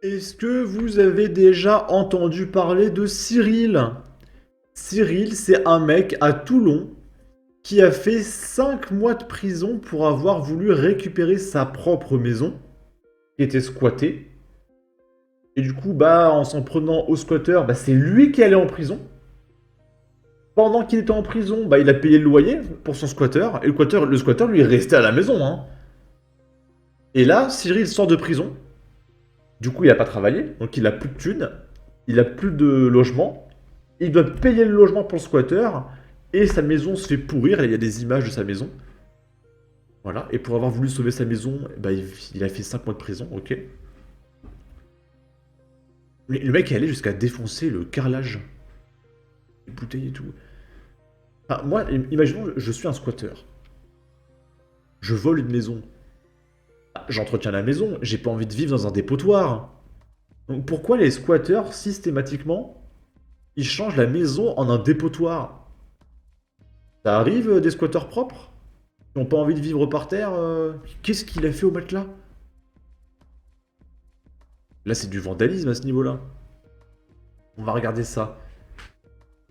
Est-ce que vous avez déjà entendu parler de Cyril? Cyril, c'est un mec à Toulon qui a fait 5 mois de prison pour avoir voulu récupérer sa propre maison, qui était squattée. Et du coup, en s'en prenant au squatter, c'est lui qui allait en prison. Pendant qu'il était en prison, il a payé le loyer pour son squatter, et le squatter lui est resté à la maison, hein. Et là, Cyril sort de prison. Du coup, il a pas travaillé, donc il a plus de thunes, il a plus de logement, il doit payer le logement pour le squatter, et sa maison se fait pourrir, il y a des images de sa maison. Voilà, et pour avoir voulu sauver sa maison, il a fait 5 mois de prison, ok. Mais le mec est allé jusqu'à défoncer le carrelage, les bouteilles et tout. Enfin, moi, imaginons, je suis un squatter. Je vole une maison. J'entretiens la maison, j'ai pas envie de vivre dans un dépotoir. Donc pourquoi les squatteurs, systématiquement, ils changent la maison en un dépotoir? Ça arrive des squatteurs propres qui n'ont pas envie de vivre par terre. Qu'est-ce qu'il a fait au matelas? Là, c'est du vandalisme à ce niveau-là. On va regarder ça.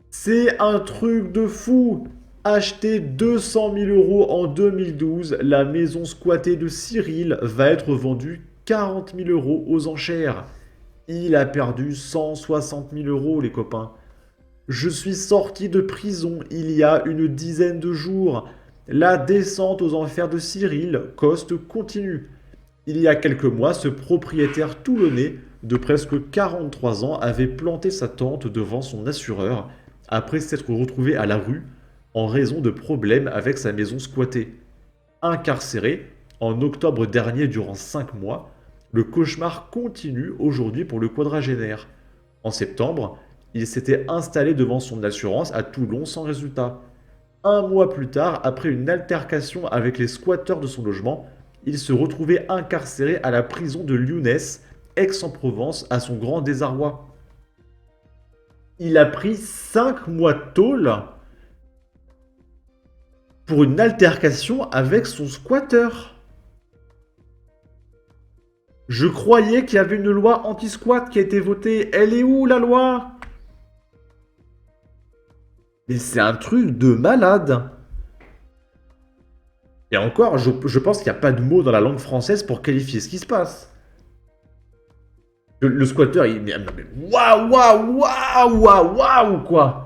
C'est un truc de fou! Acheté 200 000 euros en 2012, la maison squattée de Cyril va être vendue 40 000 euros aux enchères. Il a perdu 160 000 euros, les copains. Je suis sorti de prison il y a une dizaine de jours. La descente aux enfers de Cyril, coste continue. Il y a quelques mois, ce propriétaire toulonnais de presque 43 ans avait planté sa tente devant son assureur après s'être retrouvé à la rue en raison de problèmes avec sa maison squattée. Incarcéré en octobre dernier durant 5 mois, le cauchemar continue aujourd'hui pour le quadragénaire. En septembre, il s'était installé devant son assurance à Toulon sans résultat. Un mois plus tard, après une altercation avec les squatteurs de son logement, il se retrouvait incarcéré à la prison de Lyonès, Aix-en-Provence, à son grand désarroi. Il a pris 5 mois de tôle pour une altercation avec son squatter. Je croyais qu'il y avait une loi anti-squat qui a été votée. Elle est où la loi? Mais c'est un truc de malade. Et encore, je pense qu'il n'y a pas de mot dans la langue française pour qualifier ce qui se passe. Le squatter, il... Waouh, waouh, waouh, waouh, waouh, quoi.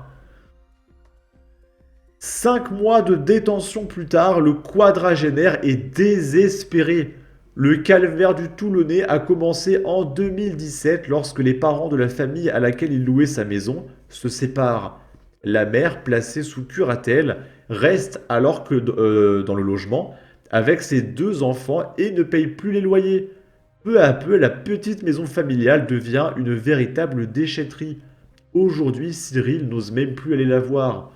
5 mois de détention plus tard, le quadragénaire est désespéré. Le calvaire du Toulonnais a commencé en 2017 lorsque les parents de la famille à laquelle il louait sa maison se séparent. La mère, placée sous curatelle, reste alors que dans le logement avec ses 2 enfants et ne paye plus les loyers. Peu à peu, la petite maison familiale devient une véritable déchetterie. Aujourd'hui, Cyril n'ose même plus aller la voir.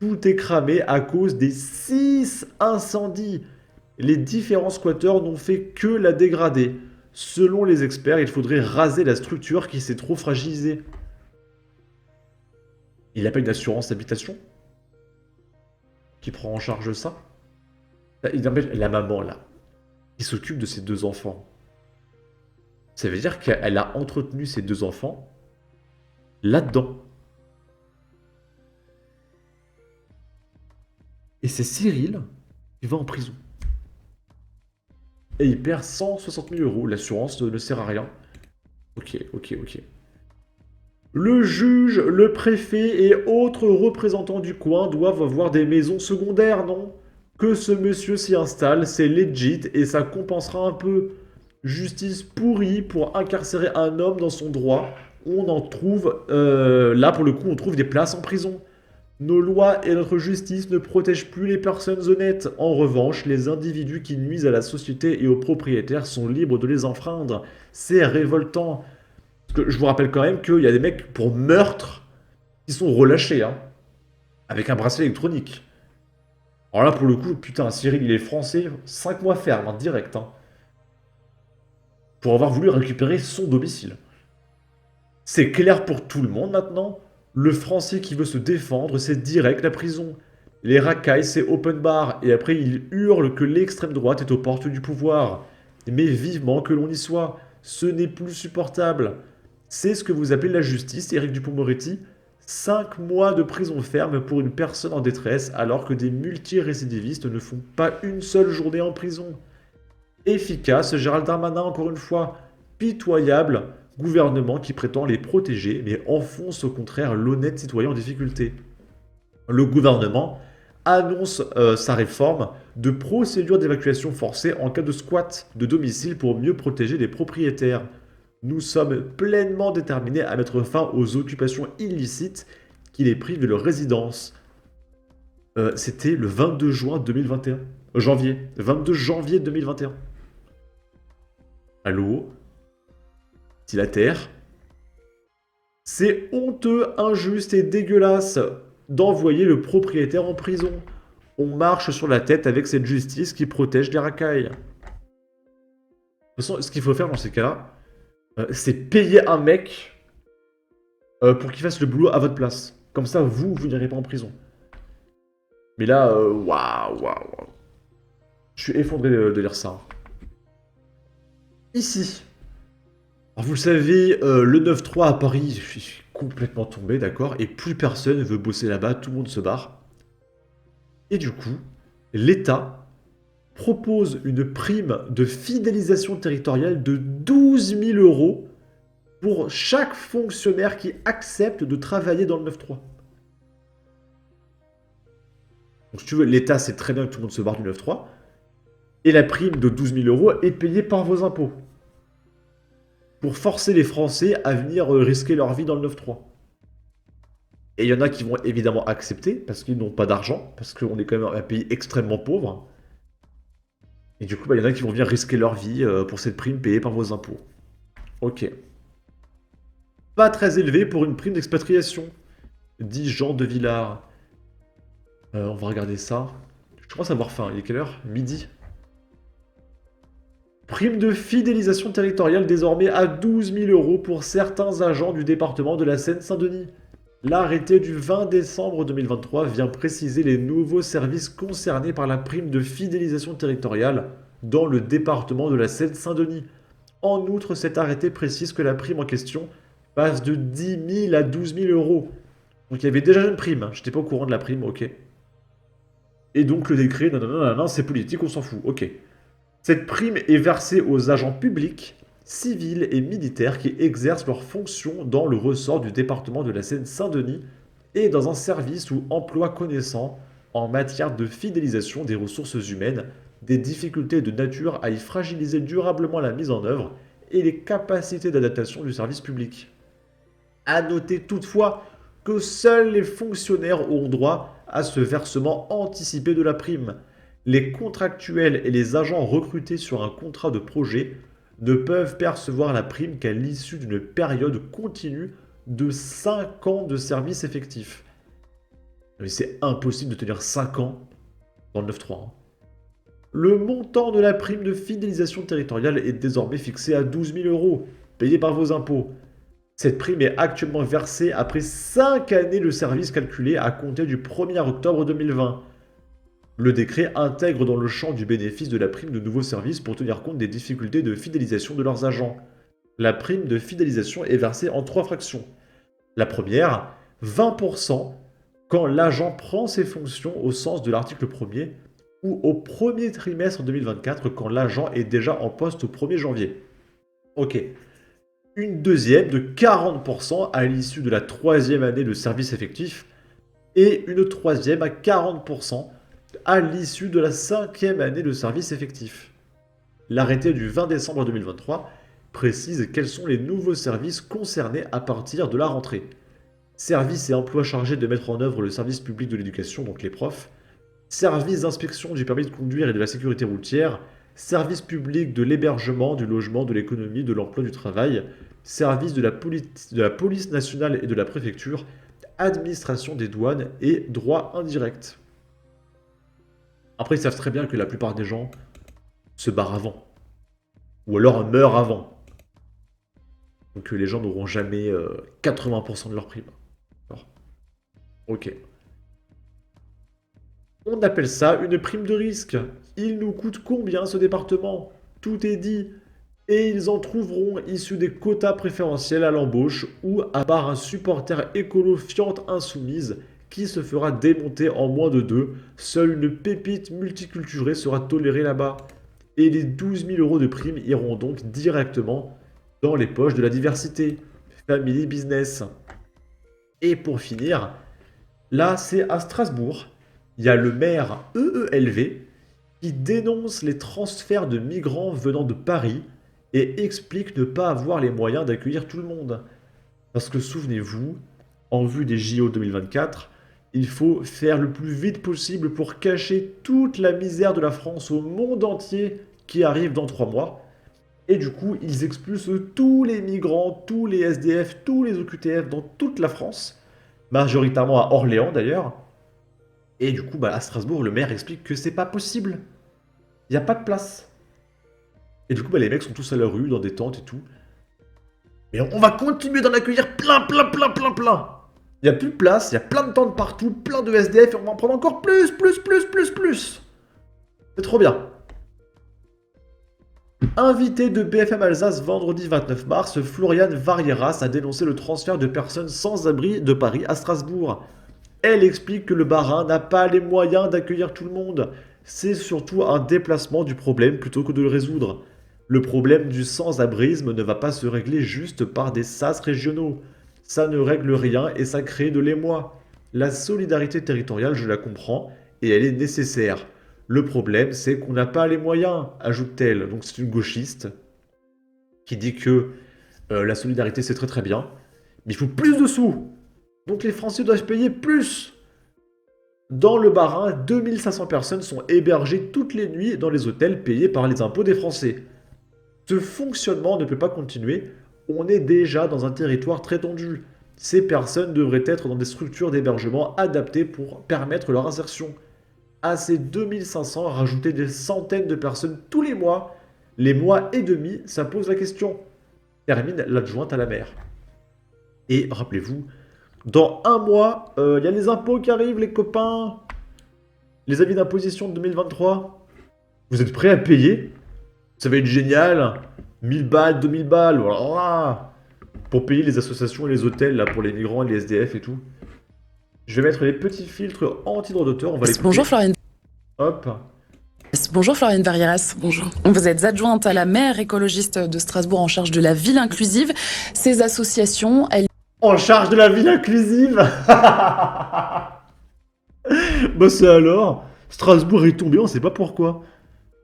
Tout est cramé à cause des 6 incendies. Les différents squatteurs n'ont fait que la dégrader. Selon les experts, il faudrait raser la structure qui s'est trop fragilisée. Il n'a pas une assurance habitation qui prend en charge ça? La maman, là, qui s'occupe de ses 2 enfants. Ça veut dire qu'elle a entretenu ses 2 enfants là-dedans. Et c'est Cyril qui va en prison. Et il perd 160 000 euros. L'assurance ne sert à rien. Ok, ok, ok. Le juge, le préfet et autres représentants du coin doivent avoir des maisons secondaires, non? Que ce monsieur s'y installe, c'est legit et ça compensera un peu. Justice pourrie pour incarcérer un homme dans son droit. On en trouve... là, pour le coup, on trouve des places en prison. Nos lois et notre justice ne protègent plus les personnes honnêtes. En revanche, les individus qui nuisent à la société et aux propriétaires sont libres de les enfreindre. C'est révoltant. Parce que je vous rappelle quand même qu'il y a des mecs pour meurtre qui sont relâchés, hein, avec un bracelet électronique. Alors là, pour le coup, putain, Cyril, il est français, 5 mois ferme, hein, direct, hein, pour avoir voulu récupérer son domicile. C'est clair pour tout le monde maintenant. Le français qui veut se défendre, c'est direct la prison. Les racailles, c'est open bar. Et après, il hurle que l'extrême droite est aux portes du pouvoir. Mais vivement que l'on y soit. Ce n'est plus supportable. C'est ce que vous appelez la justice, Éric Dupond-Moretti. 5 mois de prison ferme pour une personne en détresse alors que des multirécidivistes ne font pas une seule journée en prison. Efficace, Gérald Darmanin, encore une fois. Pitoyable, gouvernement qui prétend les protéger mais enfonce au contraire l'honnête citoyen en difficulté. Le gouvernement annonce sa réforme de procédure d'évacuation forcée en cas de squat de domicile pour mieux protéger les propriétaires. Nous sommes pleinement déterminés à mettre fin aux occupations illicites qui les privent de leur résidence. C'était le 22 juin 2021. Janvier. 22 janvier 2021. Allô? Si la terre. C'est honteux, injuste et dégueulasse d'envoyer le propriétaire en prison. On marche sur la tête avec cette justice qui protège les racailles. De toute façon, ce qu'il faut faire dans ces cas-là, c'est payer un mec pour qu'il fasse le boulot à votre place. Comme ça, vous n'irez pas en prison. Mais là, waouh. Je suis effondré de lire ça. Ici. Alors vous le savez, le 9-3 à Paris, je suis complètement tombé, d'accord? Et plus personne ne veut bosser là-bas, tout le monde se barre. Et du coup, l'État propose une prime de fidélisation territoriale de 12 000 € pour chaque fonctionnaire qui accepte de travailler dans le 9-3. Donc si tu veux, l'État sait très bien que tout le monde se barre du 9-3. Et la prime de 12 000 € est payée par vos impôts. Pour forcer les Français à venir risquer leur vie dans le 9-3. Et il y en a qui vont évidemment accepter, parce qu'ils n'ont pas d'argent, parce qu'on est quand même un pays extrêmement pauvre. Et du coup, il y en a qui vont venir risquer leur vie pour cette prime payée par vos impôts. Ok. Pas très élevé pour une prime d'expatriation, dit Jean de Villard. On va regarder ça. Je commence à avoir faim. Il est quelle heure? Midi. Prime de fidélisation territoriale désormais à 12 000 € pour certains agents du département de la Seine-Saint-Denis. L'arrêté du 20 décembre 2023 vient préciser les nouveaux services concernés par la prime de fidélisation territoriale dans le département de la Seine-Saint-Denis. En outre, cet arrêté précise que la prime en question passe de 10 000 à 12 000 €. Donc il y avait déjà une prime, je n'étais pas au courant de la prime, ok. Et donc le décret, non, c'est politique, on s'en fout, ok. Cette prime est versée aux agents publics, civils et militaires qui exercent leurs fonctions dans le ressort du département de la Seine-Saint-Denis et dans un service ou emploi connaissant en matière de fidélisation des ressources humaines, des difficultés de nature à y fragiliser durablement la mise en œuvre et les capacités d'adaptation du service public. À noter toutefois que seuls les fonctionnaires auront droit à ce versement anticipé de la prime. Les contractuels et les agents recrutés sur un contrat de projet ne peuvent percevoir la prime qu'à l'issue d'une période continue de 5 ans de service effectif. Mais c'est impossible de tenir 5 ans dans le 9-3. Le montant de la prime de fidélisation territoriale est désormais fixé à 12 000 €, payé par vos impôts. Cette prime est actuellement versée après 5 années de service calculé à compter du 1er octobre 2020. Le décret intègre dans le champ du bénéfice de la prime de nouveaux services pour tenir compte des difficultés de fidélisation de leurs agents. La prime de fidélisation est versée en 3 fractions. La première, 20% quand l'agent prend ses fonctions au sens de l'article 1er ou au premier trimestre 2024 quand l'agent est déjà en poste au 1er janvier. Ok. Une deuxième de 40% à l'issue de la 3e année de service effectif et une troisième à 40% à l'issue de la 5e année de service effectif. L'arrêté du 20 décembre 2023 précise quels sont les nouveaux services concernés à partir de la rentrée. Services et emplois chargés de mettre en œuvre le service public de l'éducation, donc les profs, services d'inspection du permis de conduire et de la sécurité routière, service public de l'hébergement, du logement, de l'économie, de l'emploi, du travail, service de la police nationale et de la préfecture, administration des douanes et droits indirects. Après, ils savent très bien que la plupart des gens se barrent avant. Ou alors meurent avant. Donc les gens n'auront jamais 80% de leur prime. Alors, ok. On appelle ça une prime de risque. Il nous coûte combien ce département? Tout est dit. et ils en trouveront issus des quotas préférentiels à l'embauche ou à part un supporter écolo fiante insoumise qui se fera démonter en moins de deux. Seule une pépite multiculturelle sera tolérée là-bas. Et les 12 000 euros de primes iront donc directement dans les poches de la diversité. Family business. Et pour finir, là c'est à Strasbourg. Il y a le maire EELV qui dénonce les transferts de migrants venant de Paris et explique ne pas avoir les moyens d'accueillir tout le monde. Parce que souvenez-vous, en vue des JO 2024, il faut faire le plus vite possible pour cacher toute la misère de la France au monde entier qui arrive dans 3 mois. Et du coup, ils expulsent tous les migrants, tous les SDF, tous les OQTF dans toute la France, majoritairement à Orléans d'ailleurs. Et du coup, à Strasbourg, le maire explique que c'est pas possible. Il n'y a pas de place. Et du coup, les mecs sont tous à la rue, dans des tentes et tout. Mais on va continuer d'en accueillir plein. Il n'y a plus de place, il y a plein de tentes partout, plein de SDF, et on va en prendre encore plus. C'est trop bien. Invité de BFM Alsace vendredi 29 mars, Floriane Varieras a dénoncé le transfert de personnes sans abri de Paris à Strasbourg. Elle explique que le Bas-Rhin n'a pas les moyens d'accueillir tout le monde. C'est surtout un déplacement du problème plutôt que de le résoudre. Le problème du sans-abrisme ne va pas se régler juste par des sas régionaux. Ça ne règle rien et ça crée de l'émoi. La solidarité territoriale, je la comprends, et elle est nécessaire. Le problème, c'est qu'on n'a pas les moyens, ajoute-t-elle. Donc c'est une gauchiste qui dit que la solidarité c'est très très bien, mais il faut plus de sous. Donc les Français doivent payer plus. Dans le Bas-Rhin, 2500 personnes sont hébergées toutes les nuits dans les hôtels payés par les impôts des Français. Ce fonctionnement ne peut pas continuer, on est déjà dans un territoire très tendu. Ces personnes devraient être dans des structures d'hébergement adaptées pour permettre leur insertion. À ces 2500, rajouter des centaines de personnes tous les mois et demi, ça pose la question. Termine l'adjointe à la maire. Et rappelez-vous, dans 1 mois, il y a les impôts qui arrivent, les copains. Les avis d'imposition de 2023. Vous êtes prêts à payer? Ça va être génial. 1000 balles, 2000 balles, voilà. Pour payer les associations et les hôtels, là, pour les migrants et les SDF et tout. Je vais mettre les petits filtres anti-droit d'auteur. On va les couper. Bonjour Floriane. Hop. Bonjour Floriane Varieras. Bonjour. Vous êtes adjointe à la maire écologiste de Strasbourg en charge de la ville inclusive. Ces associations, elles... En charge de la ville inclusive. Bah c'est alors. Strasbourg est tombé, on sait pas pourquoi.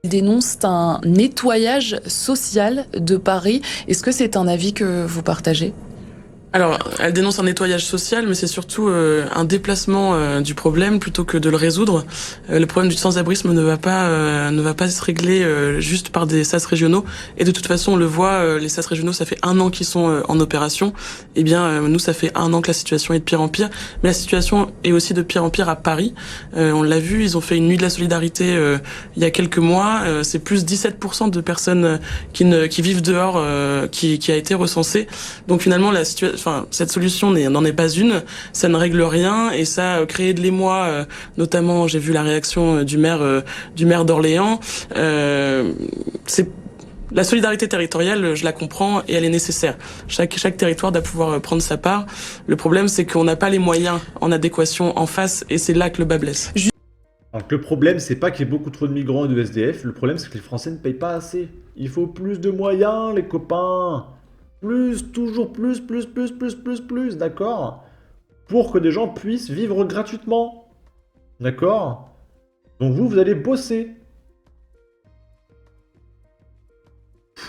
dénoncent un nettoyage social de Paris. Est-ce que c'est un avis que vous partagez ? Alors, elle dénonce un nettoyage social, mais c'est surtout un déplacement du problème plutôt que de le résoudre. Le problème du sans-abrisme ne va pas se régler juste par des sas régionaux. Et de toute façon, on le voit, les sas régionaux, ça fait 1 an qu'ils sont en opération. Eh bien, nous, ça fait 1 an que la situation est de pire en pire. Mais la situation est aussi de pire en pire à Paris. On l'a vu, ils ont fait une nuit de la solidarité il y a quelques mois. C'est plus 17% de personnes qui vivent dehors qui a été recensée. Donc finalement, cette solution n'en est pas une, ça ne règle rien et ça a créé de l'émoi, notamment j'ai vu la réaction du maire d'Orléans. C'est la solidarité territoriale, je la comprends et elle est nécessaire. Chaque territoire doit pouvoir prendre sa part. Le problème, c'est qu'on n'a pas les moyens en adéquation en face et c'est là que le bas blesse. Alors que le problème, c'est pas qu'il y ait beaucoup trop de migrants et de SDF, le problème, c'est que les Français ne payent pas assez. Il faut plus de moyens, les copains. Plus, toujours plus, d'accord? Pour que des gens puissent vivre gratuitement. D'accord? Donc vous allez bosser. Ça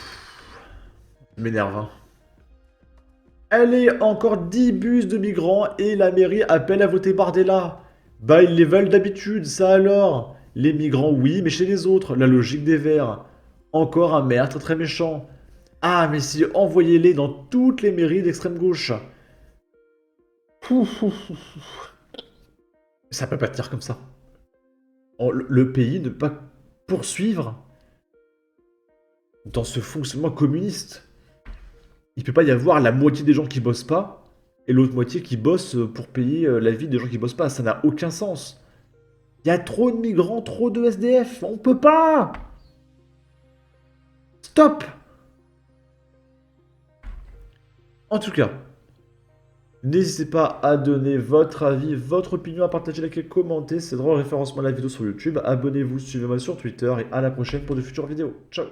m'énerve, hein. Allez, encore 10 bus de migrants et la mairie appelle à voter Bardella. Bah, ils les veulent d'habitude, ça alors. Les migrants, oui, mais chez les autres, la logique des Verts. Encore un maire très méchant. Ah, mais si, envoyez-les dans toutes les mairies d'extrême gauche. Ça peut pas tenir comme ça. Le pays ne peut pas poursuivre dans ce fonctionnement communiste. Il peut pas y avoir la moitié des gens qui bossent pas et l'autre moitié qui bosse pour payer la vie des gens qui bossent pas. Ça n'a aucun sens. Il y a trop de migrants, trop de SDF. On peut pas. Stop. En tout cas, n'hésitez pas à donner votre avis, votre opinion, à partager, liker, commenter. C'est drôle, référencement de la vidéo sur YouTube. Abonnez-vous, suivez-moi sur Twitter et à la prochaine pour de futures vidéos. Ciao!